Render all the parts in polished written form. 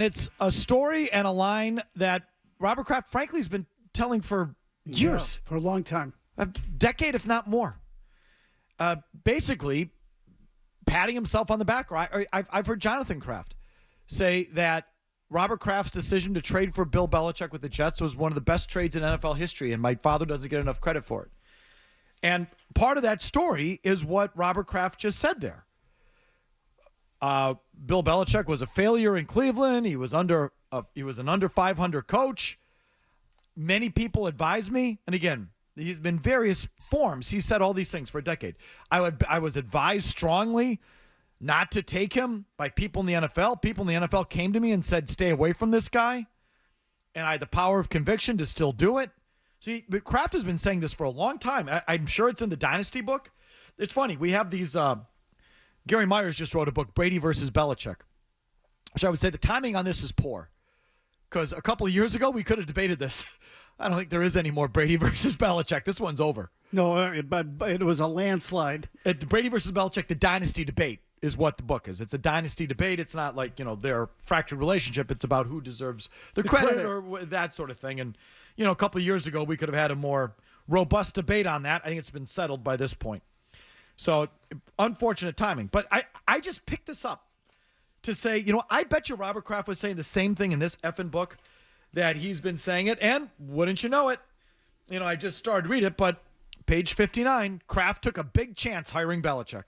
It's a story and a line that Robert Kraft, frankly, has been telling for years. Yeah, for a long time. A decade, if not more. Basically, patting himself on the back. I've heard Jonathan Kraft say that Robert Kraft's decision to trade for Bill Belichick with the Jets was one of the best trades in NFL history, and my father doesn't get enough credit for it. And part of that story is what Robert Kraft just said there. Bill Belichick was a failure in Cleveland. He was an under 500 coach. Many people advised me, and again, he's been various forms. He said all these things for a decade. I was advised strongly not to take him by people in the NFL. People in the NFL came to me and said, stay away from this guy. And I had the power of conviction to still do it. See, Kraft has been saying this for a long time. I'm sure it's in the Dynasty book. It's funny. We have these, Gary Myers just wrote a book, Brady versus Belichick, which I would say the timing on this is poor. Because a couple of years ago, we could have debated this. I don't think there is any more Brady versus Belichick. This one's over. No, but it was a landslide. Brady versus Belichick, the dynasty debate is what the book is. It's a dynasty debate. It's not like, their fractured relationship. It's about who deserves the credit or that sort of thing. And, a couple of years ago, we could have had a more robust debate on that. I think it's been settled by this point. So, unfortunate timing. But I just picked this up to say, I bet you Robert Kraft was saying the same thing in this effing book that he's been saying it. And wouldn't you know it, I just started to read it, but page 59, Kraft took a big chance hiring Belichick.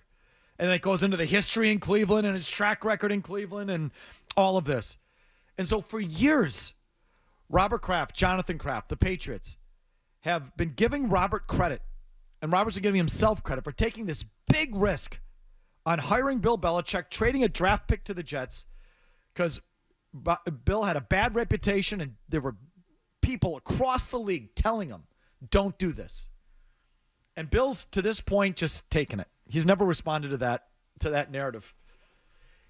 And then it goes into the history in Cleveland and his track record in Cleveland and all of this. And so for years, Robert Kraft, Jonathan Kraft, the Patriots have been giving Robert credit. And Robert's been giving himself credit for taking this big risk on hiring Bill Belichick, trading a draft pick to the Jets, because Bill had a bad reputation and there were people across the league telling him, don't do this. And Bill's, to this point, just taken it. He's never responded to that narrative.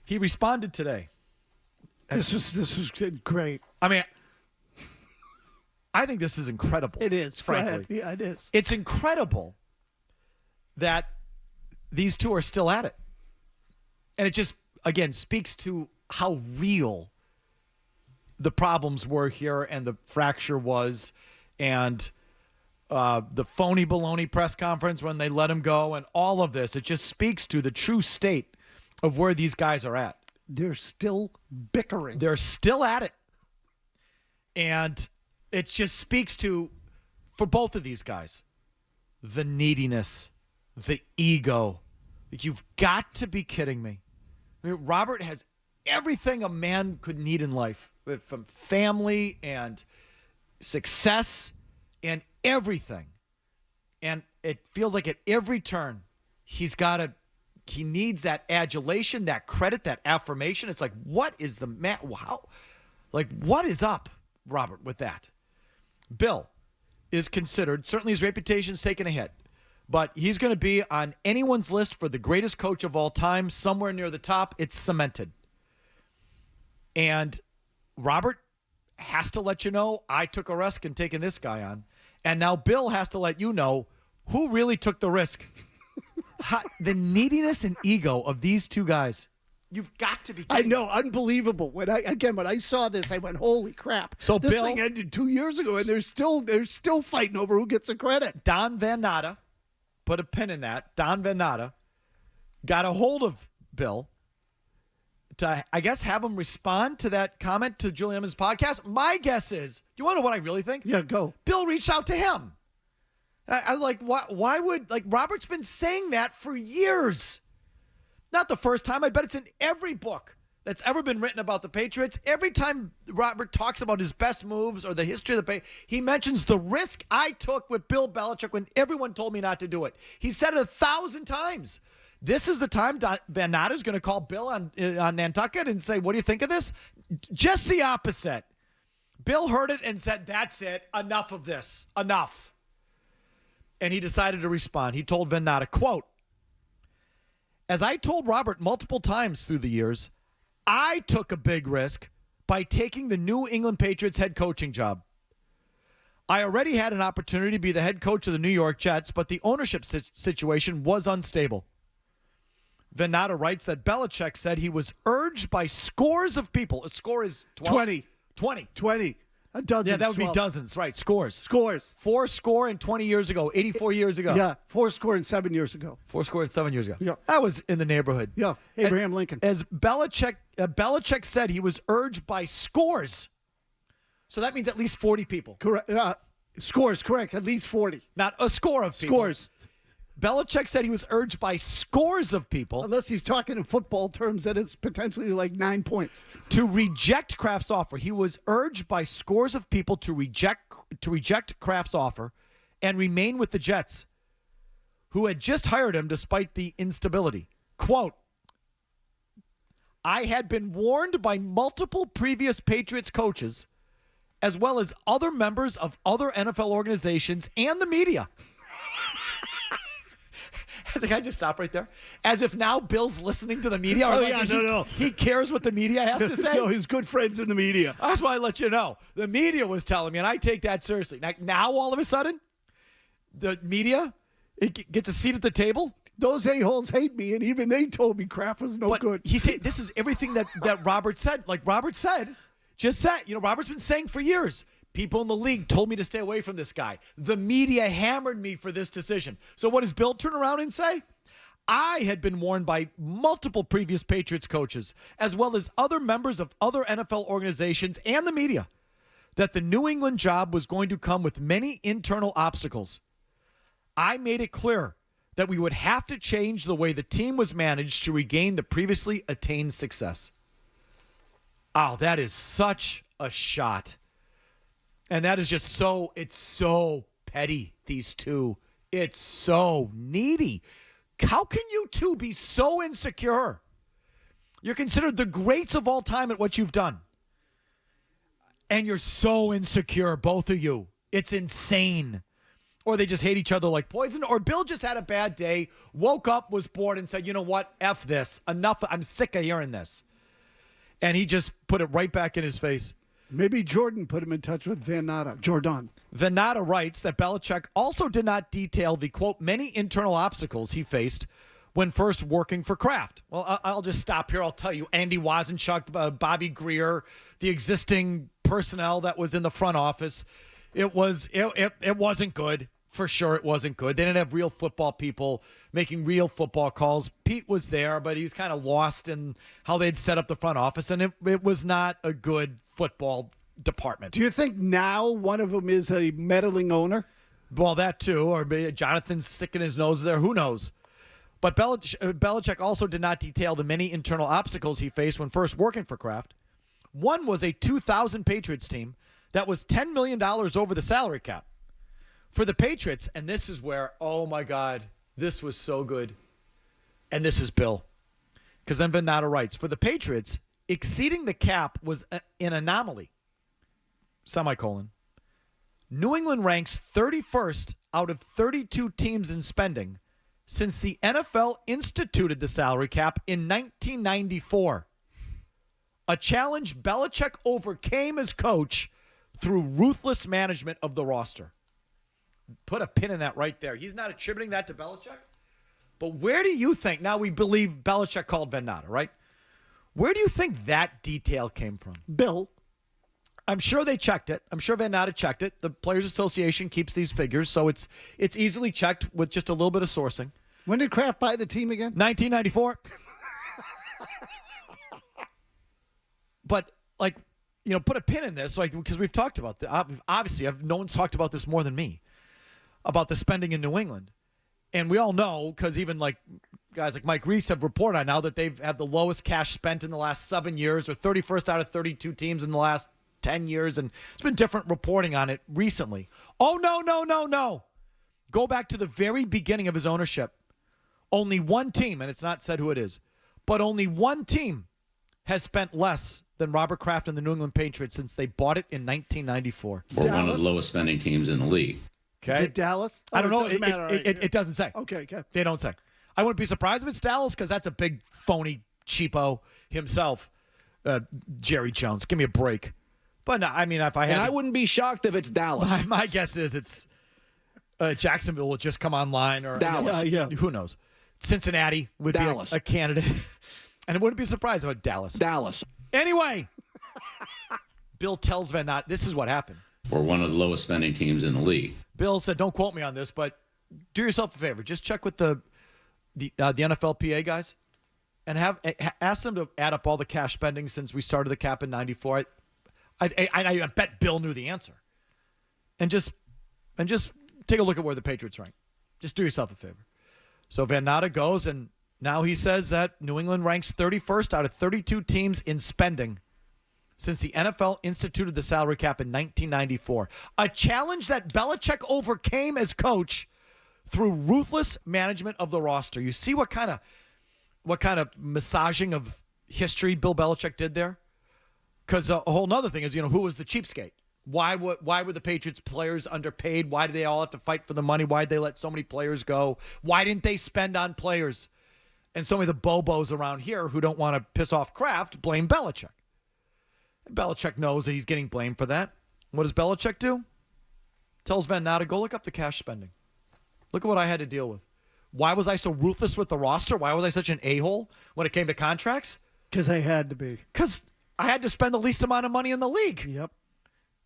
He responded today. This was great. I mean, I think this is incredible. It is, frankly. Yeah, it is. It's incredible that these two are still at it. And it just, again, speaks to how real the problems were here and the fracture was, and the phony baloney press conference when they let him go and all of this. It just speaks to the true state of where these guys are at. They're still bickering. They're still at it. And it just speaks to, for both of these guys, the neediness, the ego. You've got to be kidding me. I mean, Robert has everything a man could need in life, from family and success and everything. And it feels like at every turn, he needs that adulation, that credit, that affirmation. It's like, what is the wow? Like, what is up, Robert, with that? Bill is considered, certainly his reputation's taken a hit, but he's going to be on anyone's list for the greatest coach of all time, somewhere near the top. It's cemented. And Robert has to let you know, I took a risk in taking this guy on. And now Bill has to let you know who really took the risk. The neediness and ego of these two guys. You've got to be kidding. I know, unbelievable. When I saw this, I went, holy crap. So this Bill, thing ended 2 years ago, and they're still fighting over who gets the credit. Don Van Natta, put a pin in that. Don Van Natta got a hold of Bill to, I guess, have him respond to that comment to Julian Edelman's podcast. My guess is, you want to know what I really think? Yeah, go. Bill reached out to him. I'm like, why would, Robert's been saying that for years. Not the first time. I bet it's in every book that's ever been written about the Patriots. Every time Robert talks about his best moves or the history of the Patriots, he mentions the risk I took with Bill Belichick when everyone told me not to do it. He said it 1,000 times. This is the time Van Natta is going to call Bill on Nantucket and say, what do you think of this? Just the opposite. Bill heard it and said, that's it. Enough of this. Enough. And he decided to respond. He told Van Natta, quote, as I told Robert multiple times through the years, I took a big risk by taking the New England Patriots head coaching job. I already had an opportunity to be the head coach of the New York Jets, but the ownership situation was unstable. Venata writes that Belichick said he was urged by scores of people. A score is 20. 20. 20. A dozen. Yeah, that would be 12. dozens, right? Scores. Scores. 4 and 20 years ago, 84 years ago. Yeah, 4 years ago. 4 and 7 years ago. Yeah. That was in the neighborhood. Yeah, Abraham Lincoln. As Belichick said, he was urged by scores. So that means at least 40 people. Correct. Scores, correct. At least 40. Not a score of people. Scores. Belichick said he was urged by scores of people Unless he's talking in football terms, that it's potentially like 9 points. to reject Kraft's offer. He was urged by scores of people to reject Kraft's offer and remain with the Jets, who had just hired him despite the instability. Quote, I had been warned by multiple previous Patriots coaches, as well as other members of other NFL organizations and the media. Can I just stop right there? As if now Bill's listening to the media. Or no. He cares what the media has to say. No, his good friends in the media. That's why I let you know. The media was telling me, and I take that seriously. Now all of a sudden, the media gets a seat at the table. Those a-holes hate me, and even they told me Kraft was no good. He said this is everything that Robert said. Like Robert said, Robert's been saying for years. People in the league told me to stay away from this guy. The media hammered me for this decision. So what does Bill turn around and say? I had been warned by multiple previous Patriots coaches, as well as other members of other NFL organizations and the media, that the New England job was going to come with many internal obstacles. I made it clear that we would have to change the way the team was managed to regain the previously attained success. Oh, that is such a shot. And that is just it's so petty, these two. It's so needy. How can you two be so insecure? You're considered the greats of all time at what you've done. And you're so insecure, both of you. It's insane. Or they just hate each other like poison. Or Bill just had a bad day, woke up, was bored, and said, you know what? F this. Enough. I'm sick of hearing this. And he just put it right back in his face. Maybe Jordan put him in touch with Jordan. Venata writes that Belichick also did not detail the, quote, many internal obstacles he faced when first working for Kraft. Well, I'll just stop here. I'll tell you, Andy Wazenchuk, Bobby Greer, the existing personnel that was in the front office, it wasn't good. For sure, it wasn't good. They didn't have real football people making real football calls. Pete was there, but he was kind of lost in how they'd set up the front office, and it was not a good football department. Do you think now one of them is a meddling owner? Well, that too, or maybe Jonathan's sticking his nose there. Who knows? But Belichick also did not detail the many internal obstacles he faced when first working for Kraft. One was a 2000 Patriots team that was $10 million over the salary cap. For the Patriots, and this is where, oh my God, this was so good. And this is Bill. Because then Venata writes, for the Patriots, exceeding the cap was an anomaly. Semicolon. New England ranks 31st out of 32 teams in spending since the NFL instituted the salary cap in 1994. A challenge Belichick overcame as coach through ruthless management of the roster. Put a pin in that right there. He's not attributing that to Belichick. But where do you think, now we believe Belichick called Venata, right? Where do you think that detail came from? Bill. I'm sure they checked it. I'm sure Venata checked it. The Players Association keeps these figures, so it's easily checked with just a little bit of sourcing. When did Kraft buy the team again? 1994. But, put a pin in this, because we've talked about this. Obviously, no one's talked about this more than me, about the spending in New England. And we all know, because even guys like Mike Reese have reported on now that they've had the lowest cash spent in the last 7 years, or 31st out of 32 teams in the last 10 years. And it's been different reporting on it recently. Oh, no. Go back to the very beginning of his ownership. Only one team, and it's not said who it is, but only one team has spent less than Robert Kraft and the New England Patriots since they bought it in 1994. We're one of the lowest spending teams in the league. Okay. Is it Dallas? I don't know. It It doesn't say. Okay. They don't say. I wouldn't be surprised if it's Dallas, because that's a big phony cheapo himself, Jerry Jones. Give me a break. But no, I mean, if I had, and I wouldn't be shocked if it's Dallas. My guess is it's Jacksonville will just come online, or Dallas. Yeah. Who knows? Cincinnati would Dallas. be a candidate. And I wouldn't be surprised about Dallas. Dallas. Anyway, Bill tells Van Natta, this is what happened. We're one of the lowest spending teams in the league. Bill said, don't quote me on this, but do yourself a favor. Just check with the NFLPA guys and ask them to add up all the cash spending since we started the cap in 94. I bet Bill knew the answer. And just take a look at where the Patriots rank. Just do yourself a favor. So Van Natta goes, and now he says that New England ranks 31st out of 32 teams in spending since the NFL instituted the salary cap in 1994. A challenge that Belichick overcame as coach through ruthless management of the roster. You see what kind of massaging of history Bill Belichick did there? Because a whole nother thing is, who was the cheapskate? Why were the Patriots players underpaid? Why did they all have to fight for the money? Why did they let so many players go? Why didn't they spend on players? And so many of the bobos around here who don't want to piss off Kraft blame Belichick. And Belichick knows that he's getting blamed for that. What does Belichick do? Tells Van Natta, go look up the cash spending. Look at what I had to deal with. Why was I so ruthless with the roster? Why was I such an a-hole when it came to contracts? Because I had to be. Because I had to spend the least amount of money in the league. Yep.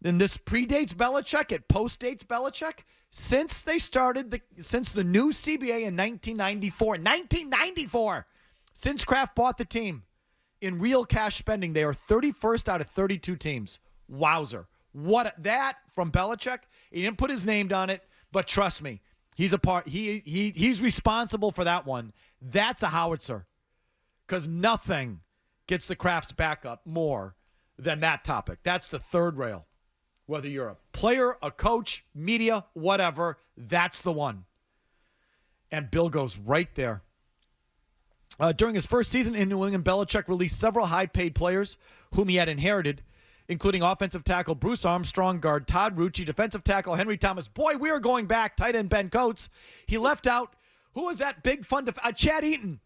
And this predates Belichick. It postdates Belichick. Since the new CBA in 1994, since Kraft bought the team, in real cash spending, they are 31st out of 32 teams. Wowzer. That from Belichick. He didn't put his name on it, but trust me, he's a part. He's responsible for that one. That's a howitzer. Because nothing gets the Krafts back up more than that topic. That's the third rail. Whether you're a player, a coach, media, whatever, that's the one. And Bill goes right there. During his first season in New England, Belichick released several high-paid players whom he had inherited, including offensive tackle Bruce Armstrong, guard Todd Rucci, defensive tackle Henry Thomas. Boy, we are going back. Tight end Ben Coates. He left out, who was that big fun? Chad Eaton.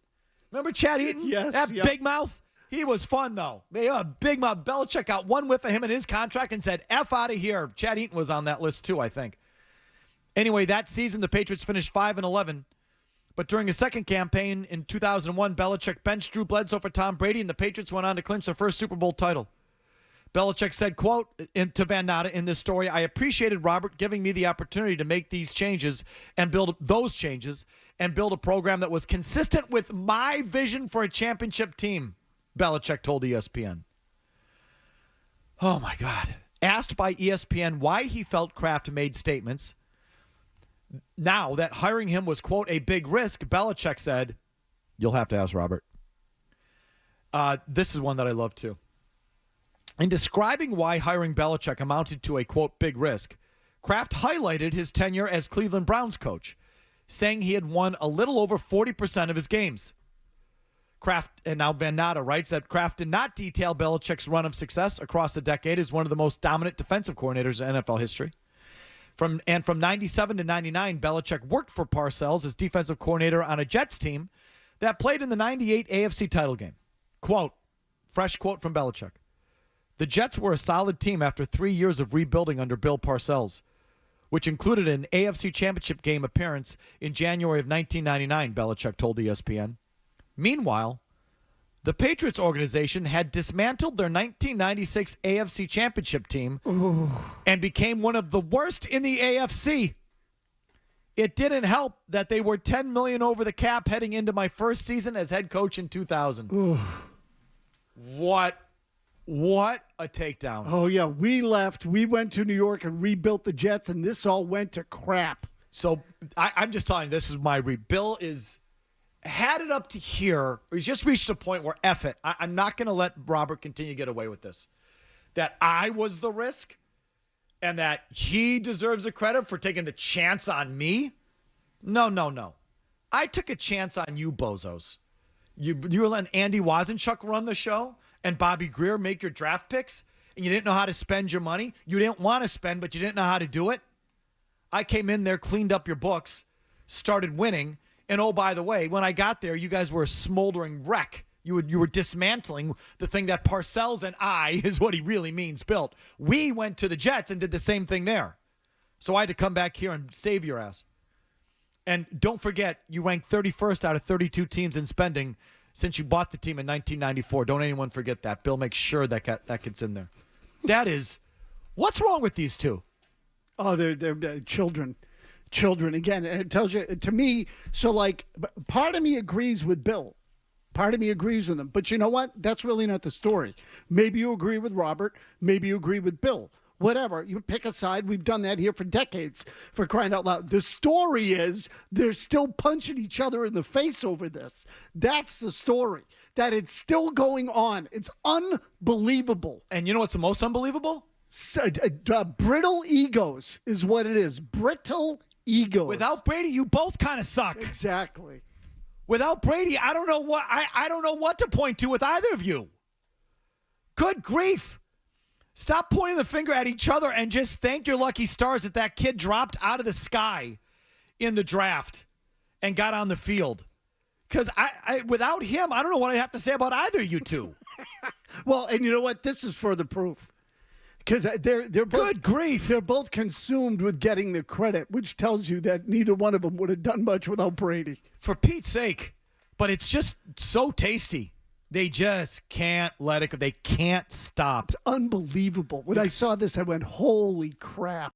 Remember Chad Eaton? Yes. That yep. big mouth? He was fun, though. Big mouth. Belichick got one whiff of him in his contract and said, F out of here. Chad Eaton was on that list, too, I think. Anyway, that season, the Patriots finished 5-11. But during his second campaign in 2001, Belichick benched Drew Bledsoe for Tom Brady, and the Patriots went on to clinch their first Super Bowl title. Belichick said, quote, to Van Natta in this story, I appreciated Robert giving me the opportunity to make these changes and build a program that was consistent with my vision for a championship team, Belichick told ESPN. Oh, my God. Asked by ESPN why he felt Kraft made statements now that hiring him was, quote, a big risk, Belichick said, you'll have to ask Robert. This is one that I love, too. In describing why hiring Belichick amounted to a, quote, big risk, Kraft highlighted his tenure as Cleveland Browns coach, saying he had won a little over 40% of his games. Kraft, and now Van Natta writes that Kraft did not detail Belichick's run of success across the decade as one of the most dominant defensive coordinators in NFL history. From 97 to 99, Belichick worked for Parcells as defensive coordinator on a Jets team that played in the 98 AFC title game. Quote, fresh quote from Belichick. The Jets were a solid team after 3 years of rebuilding under Bill Parcells, which included an AFC championship game appearance in January of 1999, Belichick told ESPN. Meanwhile, the Patriots organization had dismantled their 1996 AFC championship team and became one of the worst in the AFC. It didn't help that they were $10 million over the cap heading into my first season as head coach in 2000. What a takedown. Oh, yeah. We left. We went to New York and rebuilt the Jets, and this all went to crap. So I'm just telling you, this is my read. Bill had it up to here, or he's just reached a point where, F it, I'm not going to let Robert continue to get away with this. That I was the risk and that he deserves the credit for taking the chance on me. No. I took a chance on you bozos. You were letting Andy Wazenchuk run the show and Bobby Greer make your draft picks, and you didn't know how to spend your money. You didn't want to spend, but you didn't know how to do it. I came in there, cleaned up your books, started winning. And oh, by the way, when I got there, you guys were a smoldering wreck. You were dismantling the thing that Parcells and I, is what he really means, built. We went to the Jets and did the same thing there. So I had to come back here and save your ass. And don't forget, you ranked 31st out of 32 teams in spending since you bought the team in 1994. Don't anyone forget that. Bill makes sure that gets in there. That is, what's wrong with these two? Oh, they're children. Children. Again, and it tells you, to me, so like, part of me agrees with Bill. Part of me agrees with him. But you know what? That's really not the story. Maybe you agree with Robert. Maybe you agree with Bill. Whatever. You pick a side. We've done that here for decades, for crying out loud. The story is they're still punching each other in the face over this. That's the story. That it's still going on. It's unbelievable. And you know what's the most unbelievable? Brittle egos is what it is. Brittle egos. Without Brady, you both kind of suck. Exactly. Without Brady, I don't know what to point to with either of you. Good grief. Stop pointing the finger at each other and just thank your lucky stars that kid dropped out of the sky in the draft and got on the field. Because without him, I don't know what I'd have to say about either of you two. Well, and you know what? This is further proof. Because they're both, good grief. They're both consumed with getting the credit, which tells you that neither one of them would have done much without Brady. For Pete's sake. But it's just so tasty. They just can't let it go. They can't stop. It's unbelievable. When I saw this, I went, holy crap.